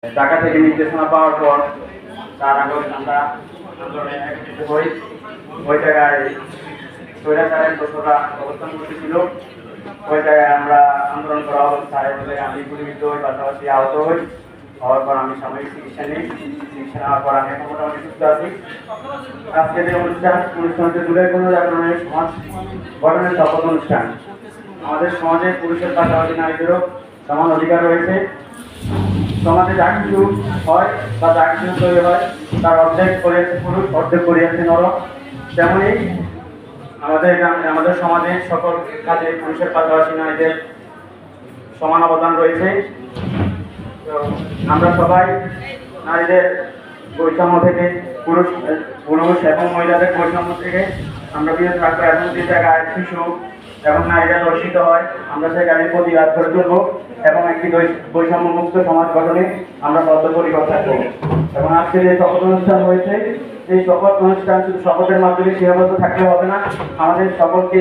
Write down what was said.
ঢাকা থেকে নির্দেশনা পাওয়ার পর তার আগে আমরা আন্দোলনে একত্রিত হই। ওই জায়গায় স্বৈরাচারের দোষরা অবস্থান করতেছিল। ওই জায়গায় আমরা আন্দোলন করা অবস্থায় বলে আমি গুলিবিদ্ধ হই, পাশাপাশি আহত হই। হওয়ার পর আমি সাময়িক চিকিৎসা নিই। চিকিৎসা নেওয়ার পর আমি এখন মোটামুটি সুস্থ আছি। আজকে যে অনুষ্ঠানটি জুলাই পুনর্জাগরণের সমাজ গঠনের শপথ অনুষ্ঠান। আমাদের সমাজে পুরুষের পাশাপাশি নারীদেরও সমান অধিকার রয়েছে। সমাজে যা কিছু হয় বা যা কিছু তৈরি হয় তার অর্ধেক করিয়াছে পুরুষ, অর্ধেক করিয়াছে নর। তেমনি আমাদের সমাজে সকল কাজে পুরুষের পাশাপাশি নারীদের সমান অবদান রয়েছে। তো আমরা সবাই নারীদের বৈষম্য থেকে পুরুষ এবং মহিলাদের বৈষম্য থেকে আমরা বিরত থাকবো এবং যে জায়গায় শিশু এবং নারীরা ধর্ষিত হয় আমরা সেখানে প্রতিবাদ করে তুলব এবং একটি বৈষম্য মুক্ত সমাজ গঠনে আমরা বদ্ধপরিকর থাকবো। এবং আজকে যে শপথ অনুষ্ঠান হয়েছে এই শপথ অনুষ্ঠান শুধু শপথের মাধ্যমে সীমাবদ্ধ থাকলে হবে না, আমাদের সকলকে